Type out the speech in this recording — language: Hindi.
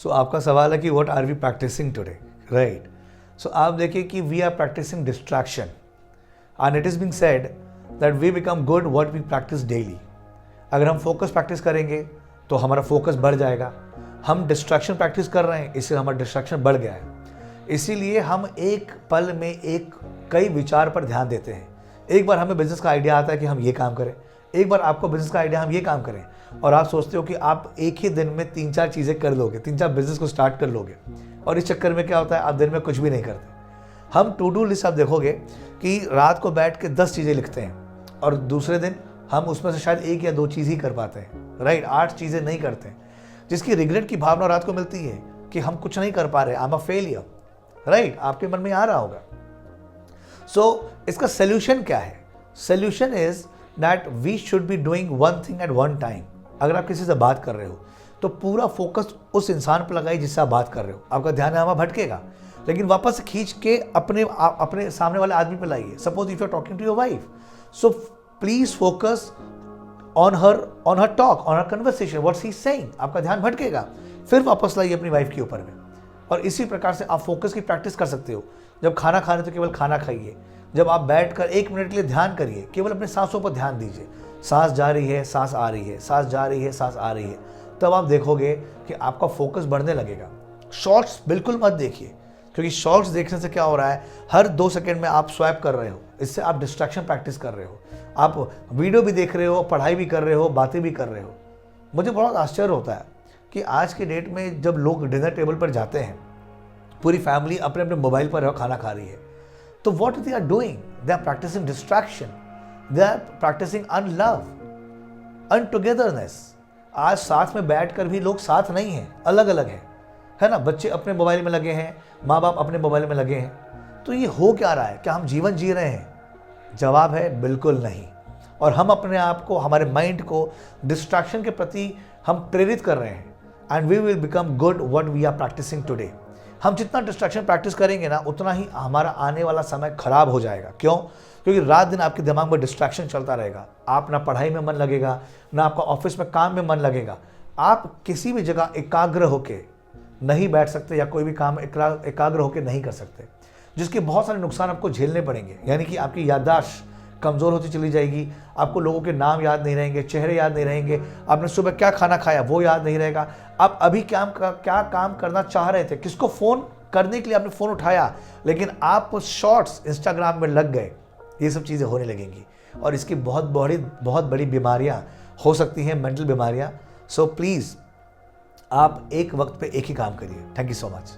सो आपका सवाल है कि what are we practising today, right? So आप देखिए कि we are practising distraction and it is being said that we become good what we practise daily. अगर हम फोकस प्रैक्टिस करेंगे तो हमारा फोकस बढ़ जाएगा। हम डिस्ट्रैक्शन प्रैक्टिस कर रहे हैं, इससे हमारा डिस्ट्रैक्शन बढ़ गया है। इसीलिए हम एक पल में कई विचार पर ध्यान देते हैं। एक बार हमें बिजनेस का आइडिया आता है कि हम ये काम करें, एक बार आपको बिजनेस का आइडिया हम ये काम करें, और आप सोचते हो कि आप एक ही दिन में 3-4 चीज़ें कर लोगे, 3-4 बिजनेस को स्टार्ट कर लोगे, और इस चक्कर में क्या होता है, आप दिन में कुछ भी नहीं करते। हम टू डू लिस्ट आप देखोगे कि रात को बैठ के 10 चीज़ें लिखते हैं और दूसरे दिन हम उसमें से शायद 1 या 2 चीज़ ही कर पाते हैं, राइट? 8 चीज़ें नहीं करते हैं, जिसकी रिग्रेट की भावना रात को मिलती है कि हम कुछ नहीं कर पा रहे, I am a failure, right? आपके मन में आ रहा होगा। सो इसका सोल्यूशन क्या है? Solution is that we should be doing one thing at one time. अगर आप किसी से बात कर रहे हो तो पूरा फोकस उस इंसान पर लगाइए जिससे आप बात कर रहे हो। आपका ध्यान यहाँ भटकेगा, लेकिन वापस से खींच के अपने सामने वाले आदमी पर लाइए। Suppose if you are talking to your wife, so please focus on her talk, on her conversation, what she is saying. आपका ध्यान भटकेगा, फिर वापस लाइए अपनी वाइफ के ऊपर में। और इसी प्रकार से आप फोकस की प्रैक्टिस कर सकते हो। जब खाना खाने तो केवल खाना खाइए, जब आप बैठकर 1 मिनट के लिए ध्यान करिए, केवल अपने सांसों पर ध्यान दीजिए। सांस जा रही है, सांस आ रही है, सांस जा रही है, सांस आ रही है। तब आप देखोगे कि आपका फोकस बढ़ने लगेगा। शॉर्ट्स बिल्कुल मत देखिए, क्योंकि शॉर्ट्स देखने से क्या हो रहा है, हर 2 सेकंड में आप स्वैप कर रहे हो, इससे आप डिस्ट्रैक्शन प्रैक्टिस कर रहे हो। आप वीडियो भी देख रहे हो, पढ़ाई भी कर रहे हो, बातें भी कर रहे हो। मुझे बहुत आश्चर्य होता है कि आज के डेट में जब लोग डिनर टेबल पर जाते हैं, पूरी फैमिली अपने अपने मोबाइल पर खाना खा रही है, तो what they are doing? They are practising distraction, they are practising unlove, untogetherness. आज साथ में बैठकर भी लोग साथ नहीं हैं, अलग अलग हैं, है ना? बच्चे अपने मोबाइल में लगे हैं, माँ बाप अपने मोबाइल में लगे हैं। तो ये हो क्या रहा है? क्या हम जीवन जी रहे हैं? जवाब है बिल्कुल नहीं। और हम अपने आप को, हमारे माइंड को डिस्ट्रैक्शन के प्रति हम प्रेरित कर रहे हैं। And we will become good what we are practicing today. हम जितना डिस्ट्रैक्शन प्रैक्टिस करेंगे ना, उतना ही हमारा आने वाला समय खराब हो जाएगा। क्यों? क्योंकि रात दिन आपके दिमाग में डिस्ट्रैक्शन चलता रहेगा। आप ना पढ़ाई में मन लगेगा, ना आपका ऑफिस में काम में मन लगेगा। आप किसी भी जगह एकाग्र होके नहीं बैठ सकते, या कोई भी काम एकाग्र होके नहीं कर सकते, जिसके बहुत सारे नुकसान आपको झेलने पड़ेंगे। यानी कि आपकी याददाश्त कमज़ोर होती चली जाएगी, आपको लोगों के नाम याद नहीं रहेंगे, चेहरे याद नहीं रहेंगे, आपने सुबह क्या खाना खाया वो याद नहीं रहेगा, आप अभी क्या काम करना चाह रहे थे, किसको फ़ोन करने के लिए आपने फ़ोन उठाया, लेकिन आप शॉर्ट्स इंस्टाग्राम में लग गए। ये सब चीज़ें होने लगेंगी, और इसकी बहुत बड़ी बीमारियाँ हो सकती हैं, मेंटल बीमारियाँ। सो प्लीज़ आप एक वक्त पे एक ही काम करिए। Thank you so much.